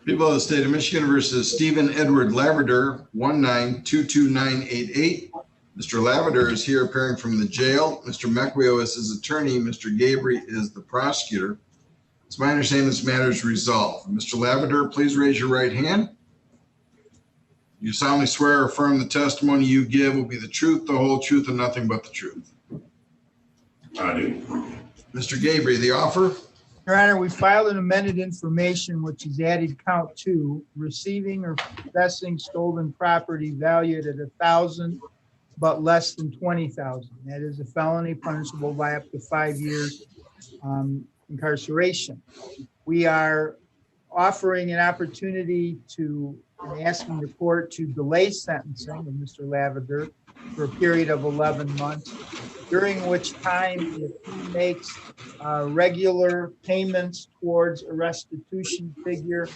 People of the state of Michigan versus Stephen Edward Laverdure, 1922988. Mr. Laverdure is here appearing from the jail. Mr. Mequio is his attorney. Mr. Gabry is the prosecutor. It's my understanding this matter is resolved. Mr. Laverdure, please raise your right hand. You solemnly swear or affirm the testimony you give will be the truth, the whole truth, and nothing but the truth. I do. Mr. Gabry, the offer? Your Honor, we filed an amended information which is added count 2, receiving or possessing stolen property valued at $1,000 but less than $20,000. That is a felony punishable by up to 5 years incarceration. We are offering an opportunity to, and asking the court to delay sentencing of Mr. Laverdure for a period of 11 months, during which time, if he makes regular payments towards a restitution figure,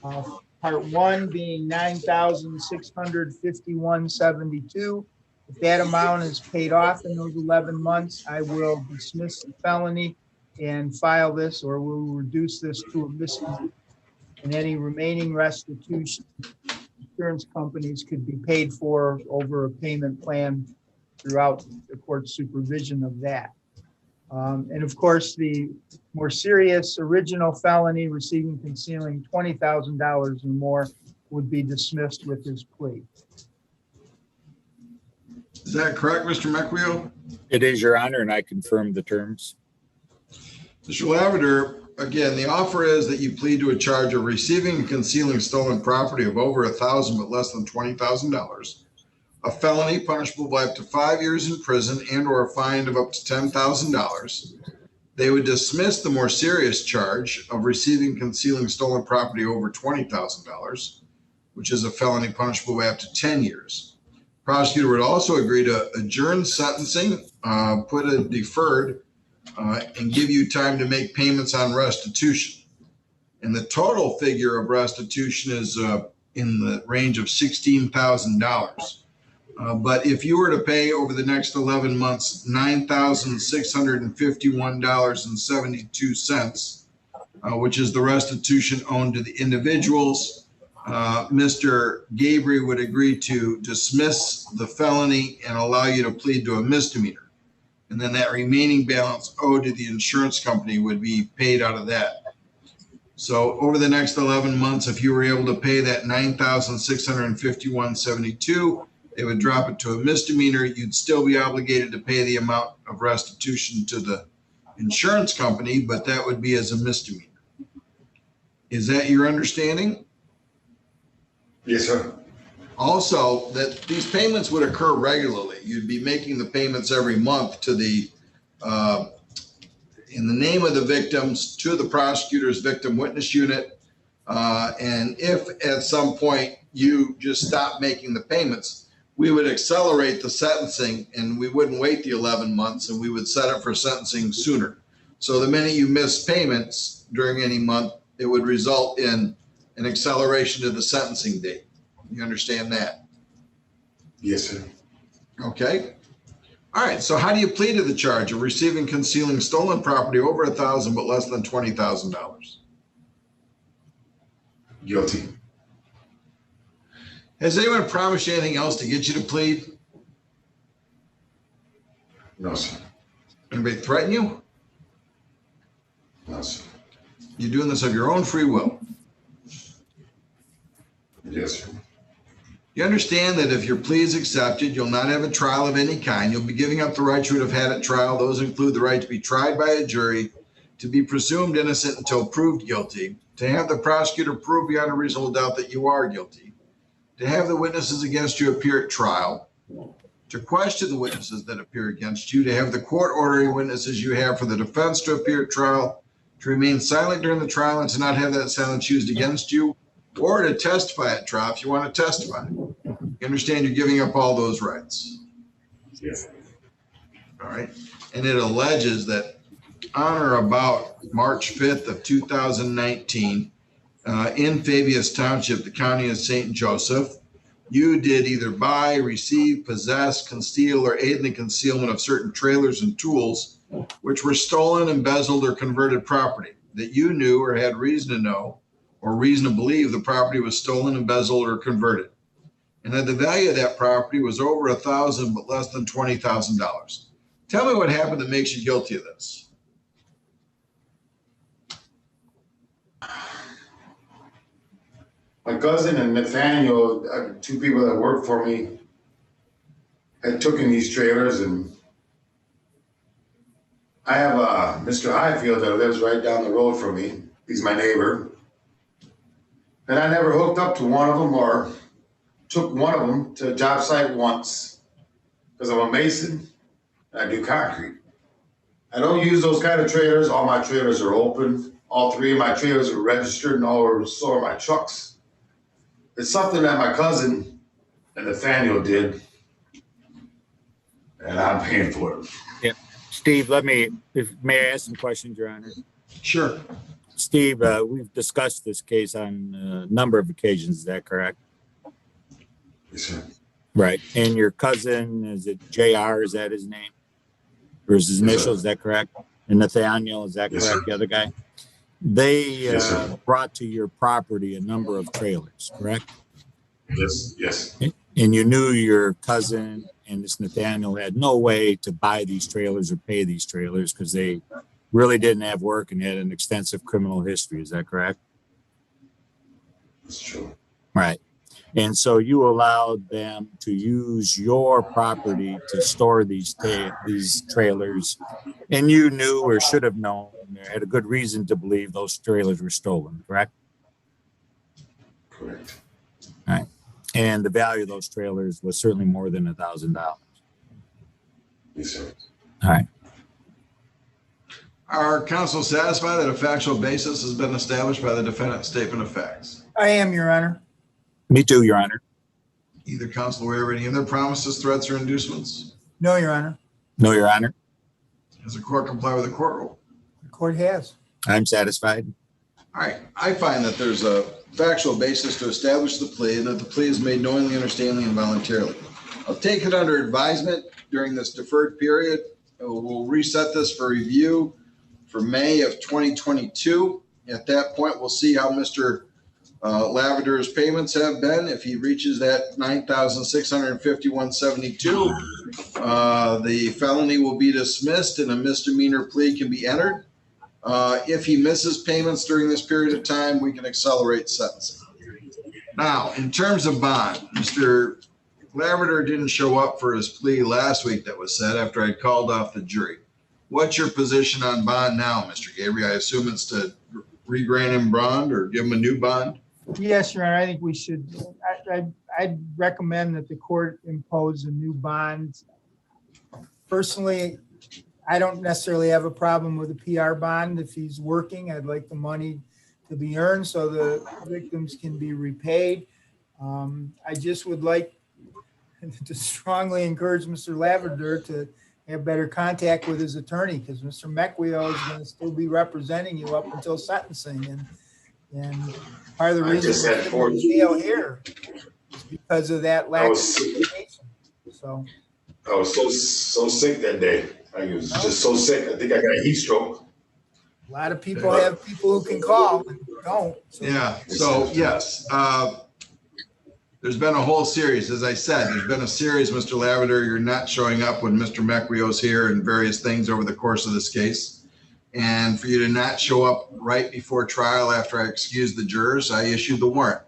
part 1 being $9,651.72. If that amount is paid off in those 11 months, I will dismiss the felony and file this, or we'll reduce this to a misdemeanor. And any remaining restitution, insurance companies could be paid for over a payment plan throughout the court's supervision of that. And of course, the more serious original felony, receiving, concealing $20,000 or more, would be dismissed with his plea. Is that correct, Mr. Mequio? It is, Your Honor, and I confirm the terms. Mr. Laverdure, again, the offer is that you plead to a charge of receiving and concealing stolen property of over $1,000 but less than $20,000, a felony punishable by up to 5 years in prison and or a fine of up to $10,000. They would dismiss the more serious charge of receiving and concealing stolen property over $20,000, which is a felony punishable by up to 10 years. Prosecutor would also agree to adjourn sentencing, put a deferred, and give you time to make payments on restitution. And the total figure of restitution is in the range of $16,000. But if you were to pay over the next 11 months, $9,651.72, which is the restitution owed to the individuals, Mr. Gabry would agree to dismiss the felony and allow you to plead to a misdemeanor. And then that remaining balance owed to the insurance company would be paid out of that. So over the next 11 months, if you were able to pay that $9,651.72, they would drop it to a misdemeanor. You'd still be obligated to pay the amount of restitution to the insurance company, but that would be as a misdemeanor. Is that your understanding? Yes, sir. Also, that these payments would occur regularly. You'd be making the payments every month to the, in the name of the victims, to the prosecutor's victim witness unit. And if at some point you just stop making the payments, we would accelerate the sentencing and we wouldn't wait the 11 months and we would set it for sentencing sooner. So the minute you miss payments during any month, it would result in an acceleration to the sentencing date. You understand that? Yes, sir. Okay. All right. So how do you plead to the charge of receiving, concealing stolen property over $1,000 but less than $20,000? Guilty. Has anyone promised you anything else to get you to plead? No, sir. Anybody threaten you? No, sir. You're doing this of your own free will. Yes, sir. You understand that if your plea is accepted, you'll not have a trial of any kind. You'll be giving up the rights you would have had at trial. Those include the right to be tried by a jury, to be presumed innocent until proved guilty, to have the prosecutor prove beyond a reasonable doubt that you are guilty, to have the witnesses against you appear at trial, to question the witnesses that appear against you, to have the court ordering witnesses you have for the defense to appear at trial, to remain silent during the trial and to not have that silence used against you, or to testify at trial if you want to testify. You understand you're giving up all those rights. Yes. All right. And it alleges that on or about March 5th of 2019, in Fabius Township, the county of St. Joseph, you did either buy, receive, possess, conceal, or aid in the concealment of certain trailers and tools which were stolen, embezzled, or converted property that you knew or had reason to know or reason to believe the property was stolen, embezzled, or converted, and that the value of that property was over $1,000 but less than $20,000. Tell me what happened that makes you guilty of this. My cousin and Nathaniel, two people that work for me, had taken these trailers, and I have Mr. Highfield that lives right down the road from me. He's my neighbor. And I never hooked up to one of them or took one of them to a job site once because I'm a mason and I do concrete. I don't use those kind of trailers. All my trailers are open. All three of my trailers are registered, and so are my trucks. It's something that my cousin and Nathaniel did, and I'm paying for it. Yeah. Steve, may I ask some questions, Your Honor? Sure. Steve, we've discussed this case on a number of occasions. Is that correct? Yes, sir. Right. And your cousin, is it JR? Is that his name? Or is his initial? Is that correct? And Nathaniel, is that correct? Yes, sir. The other guy? They Yes, sir. brought to your property a number of trailers, correct? Yes. And you knew your cousin and this Nathaniel had no way to buy these trailers or pay these trailers because they really didn't have work and had an extensive criminal history. Is that correct? That's true. Right. And so you allowed them to use your property to store these trailers, and you knew or should have known, had a good reason to believe those trailers were stolen, correct? Correct. All right. And the value of those trailers was certainly more than $1,000. Yes, sir. All right. Are counsel satisfied that a factual basis has been established by the defendant's statement of facts? I am, Your Honor. Me too, Your Honor. Either counsel aware of any other promises, threats, or inducements? No, Your Honor. No, Your Honor. Does the court comply with the court rule? The court has. I'm satisfied. All right, I find that there's a factual basis to establish the plea and that the plea is made knowingly, understandingly, and voluntarily. I'll take it under advisement during this deferred period. We'll reset this for review for May of 2022. At that point, we'll see how Mr. Laverdure's payments have been. If he reaches that $9,651.72, the felony will be dismissed and a misdemeanor plea can be entered. If he misses payments during this period of time, we can accelerate sentencing. Now, in terms of bond, Mr. Laverdure didn't show up for his plea last week that was set after I called off the jury. What's your position on bond now, Mr. Gabriel? I assume it's to re-grant him bond or give him a new bond? Yes, Your Honor, I think we should, I'd recommend that the court impose a new bond. Personally, I don't necessarily have a problem with a PR bond. If he's working, I'd like the money to be earned so the victims can be repaid. I just would like to strongly encourage Mr. Laverdure to have better contact with his attorney because Mr. Mequio is going to still be representing you up until sentencing. And part of the reason we're in jail here is because of that lack of communication. So I was so sick that day. I was just so sick. I think I got a heat stroke. a lot of people have people who can call and don't. So. Yeah. So yes, there's been a whole series. As I said, there's been a series, Mr. Laverdure. You're not showing up when Mr. Mequio's here and various things over the course of this case. And for you to not show up right before trial after I excused the jurors, I issued the warrant.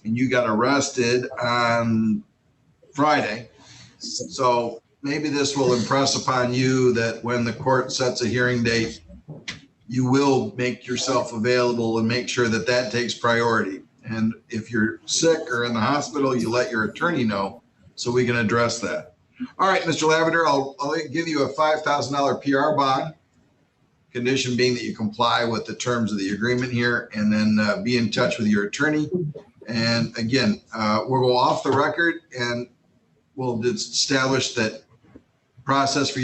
And you got arrested on Friday. So maybe this will impress upon you that when the court sets a hearing date, you will make yourself available and make sure that that takes priority. And if you're sick or in the hospital, you let your attorney know so we can address that. All right, Mr. Laverdure, I'll give you a $5,000 PR bond. Condition being that you comply with the terms of the agreement here, and then be in touch with your attorney. And again, we'll go off the record and we'll establish that process for you to